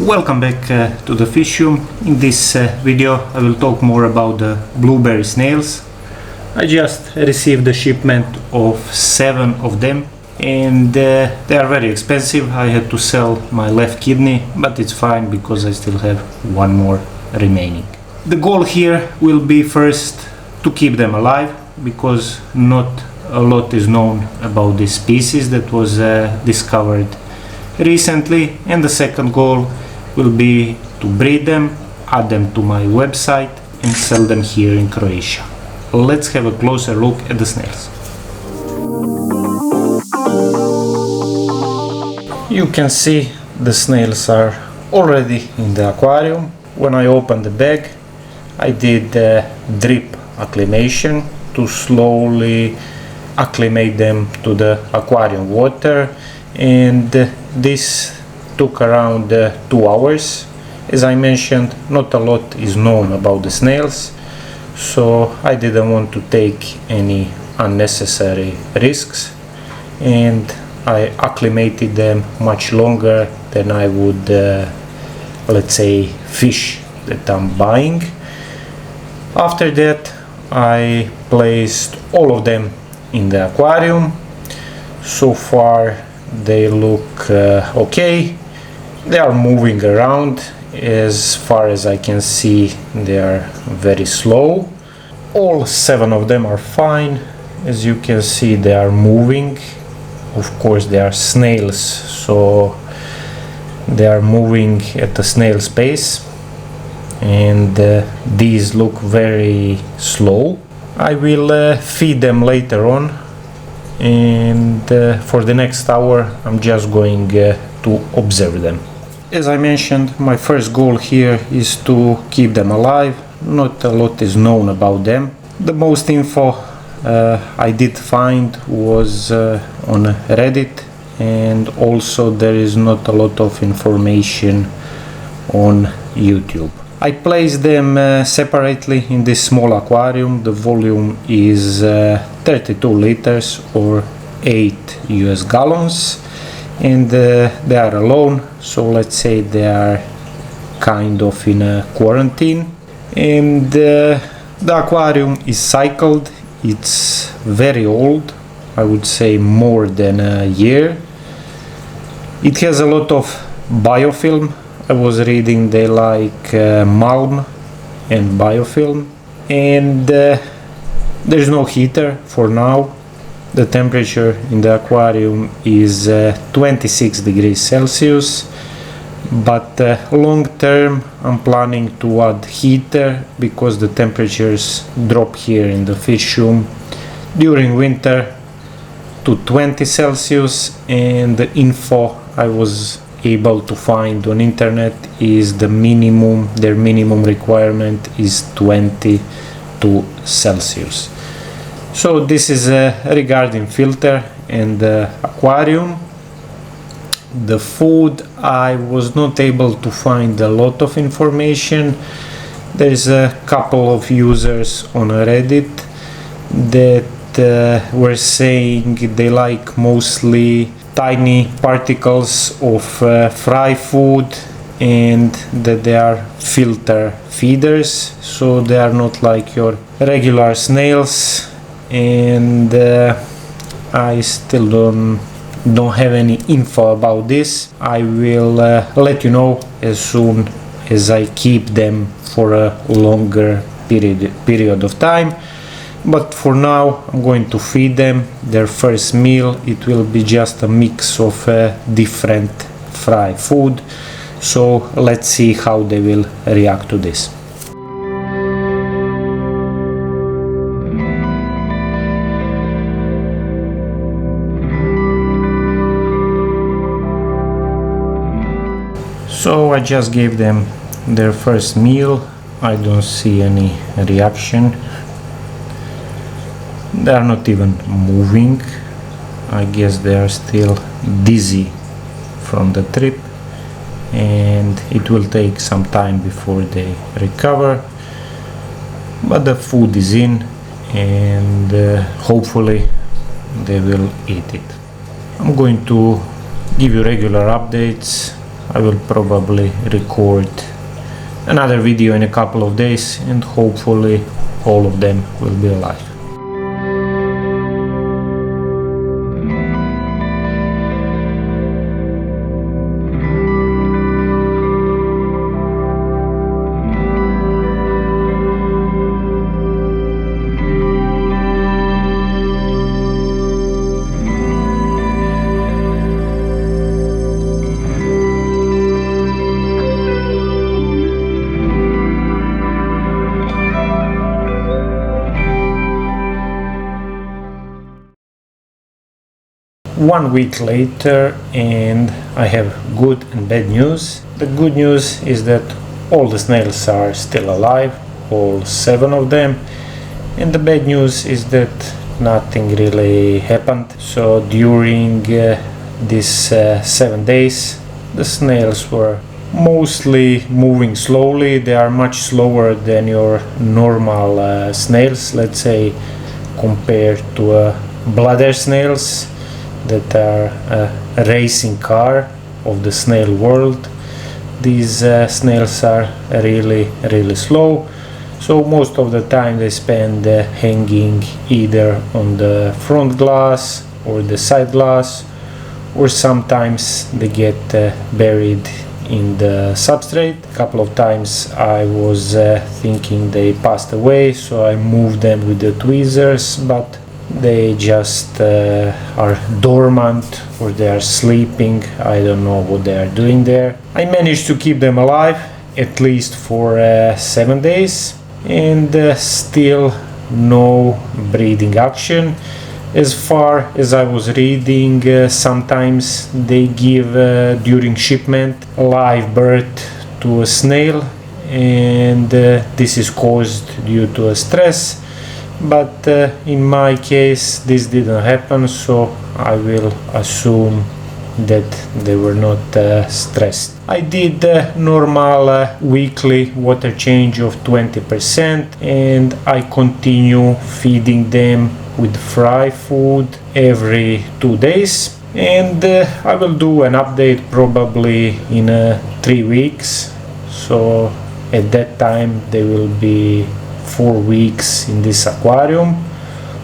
Welcome back to the fish room. In this video I will talk more about the blueberry snails. I just received a shipment of 7 of them and they are very expensive. I had to sell my left kidney, but it's fine because I still have one more remaining. The goal here will be first to keep them alive because not a lot is known about this species that was discovered recently, and the second goal will be to breed them, add them to my website and sell them here in Croatia. Let's have a closer look at the snails. You can see the snails are already in the aquarium. When I opened the bag, I did drip acclimation to slowly acclimate them to the aquarium water, and this took around 2 hours. As I mentioned, not a lot is known about the snails, so I didn't want to take any unnecessary risks, and I acclimated them much longer than I would let's say fish that I'm buying. After that I placed all of them in the aquarium. So far they look okay. They are moving around. As far as I can see, they are very slow. All 7 of them are fine. As you can see, they are moving. Of course, they are snails, so they are moving at the snail's pace, and these look very slow. I will feed them later on, and for the next hour I'm just going to observe them. As I mentioned, my first goal here is to keep them alive. Not a lot is known about them. The most info I did find was on Reddit, and also there is not a lot of information on YouTube. I placed them separately in this small aquarium. The volume is 32 liters or 8 US gallons, and they are alone, so let's say they are kind of in a quarantine. And the aquarium is cycled. It's very old, I would say more than a year. It has a lot of biofilm. I was reading they like malm and biofilm, and there's no heater for now. The temperature in the aquarium is 26 degrees Celsius, but long term I'm planning to add heater because the temperatures drop here in the fish room during winter to 20 Celsius, and the info I was able to find on internet is their minimum requirement is 22 Celsius. So this is regarding filter and aquarium. The food, I was not able to find a lot of information. There's a couple of users on Reddit that were saying they like mostly tiny particles of fry food, and that they are filter feeders, so they are not like your regular snails. And I still don't have any info about this. I will let you know as soon as I keep them for a longer period of time. But for now I'm going to feed them their first meal. It will be just a mix of different fry food, so let's see how they will react to this. So I just gave them their first meal. I don't see any reaction. They are not even moving. I guess they are still dizzy from the trip, and it will take some time before they recover. But the food is in, and hopefully they will eat it. I'm going to give you regular updates I will probably record another video in a couple of days, and hopefully all of them will be alive. One week later, and I have good and bad news. The good news is that all the snails are still alive, all 7 of them, and the bad news is that nothing really happened. So during these 7 days, the snails were mostly moving slowly. They are much slower than your normal snails, let's say, compared to bladder snails that are a racing car of the snail world. These snails are really slow, so most of the time they spend hanging either on the front glass or the side glass, or sometimes they get buried in the substrate. A couple of times I was thinking they passed away, so I moved them with the tweezers, but they just are dormant, or they are sleeping. I don't know what they are doing there. I managed to keep them alive at least for 7 days, and still no breeding action. As far as I was reading, sometimes they give during shipment a live birth to a snail, and this is caused due to a stress. But in my case this didn't happen, so I will assume that they were not stressed. I did normal weekly water change of 20%, and I continue feeding them with fry food every 2 days, and I will do an update probably in 3 weeks, so at that time they will be 4 weeks in this aquarium.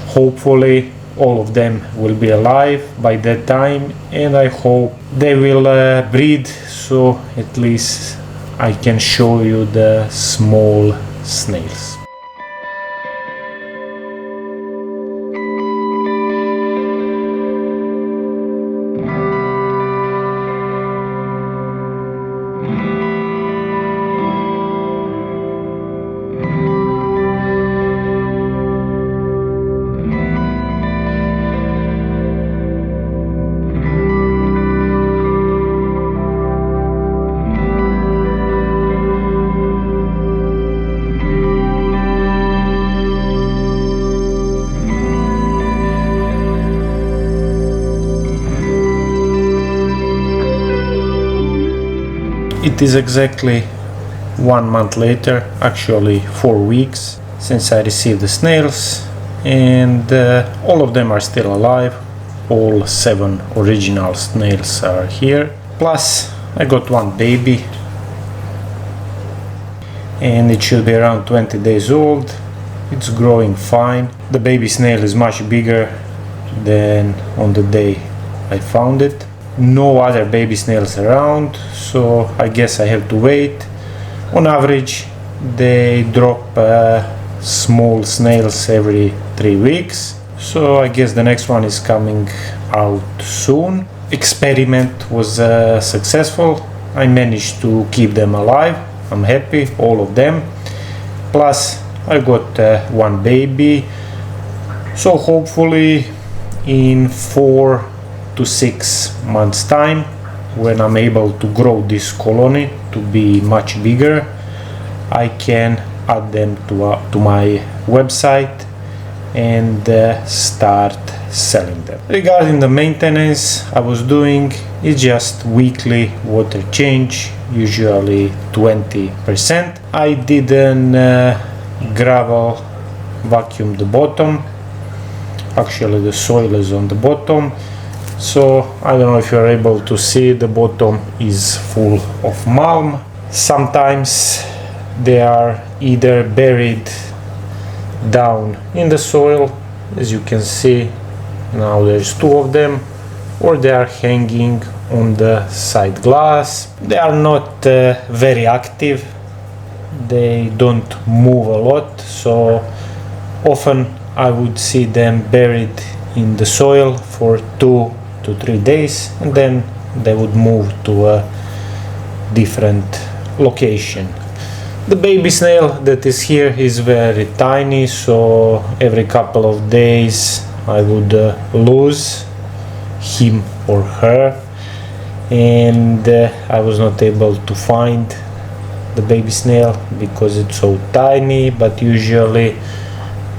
Hopefully all of them will be alive by that time, and I hope they will breed, so at least I can show you the small snails. It is exactly 1 month later, actually 4 weeks, since I received the snails, and all of them are still alive. All 7 original snails are here. Plus I got one baby, and it should be around 20 days old. It's growing fine. The baby snail is much bigger than on the day I found it. No other baby snails around, so I guess I have to wait. On average they drop small snails every 3 weeks, so I guess the next one is coming out soon. Experiment was successful. I managed to keep them alive. I'm happy, all of them. Plus I got one baby, so hopefully in 4 to 6 months time, when I'm able to grow this colony to be much bigger, I can add them to my website and start selling them. Regarding the maintenance I was doing, it's just weekly water change, usually 20%. I didn't gravel vacuum the bottom. Actually the soil is on the bottom, So I don't know if you're able to see, the bottom is full of malm. Sometimes they are either buried down in the soil, as you can see, now there's two of them, or they are hanging on the side glass. They are not very active, they don't move a lot, so often I would see them buried in the soil for 2 to 3 days, and then they would move to a different location. The baby snail that is here is very tiny, so every couple of days I would lose him or her, and I was not able to find the baby snail because it's so tiny, but usually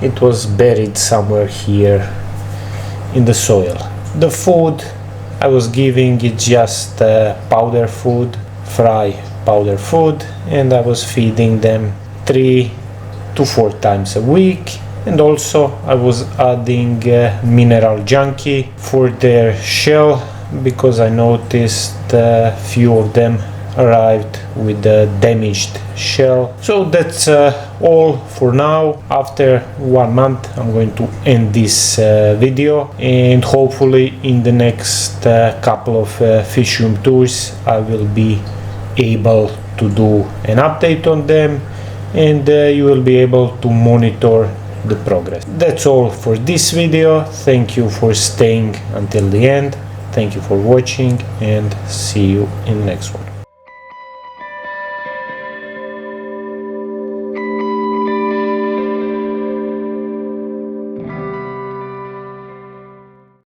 it was buried somewhere here in the soil. The food I was giving it just powder food, fry powder food, and I was feeding them 3 to 4 times a week. And also I was adding mineral junkie for their shell, because I noticed a few of them arrived with a damaged shell. So that's all for now. After 1 month I'm going to end this video, and hopefully in the next couple of fish room tours I will be able to do an update on them, and you will be able to monitor the progress. That's all for this video. Thank you for staying until the end. Thank you for watching, and see you in the next one.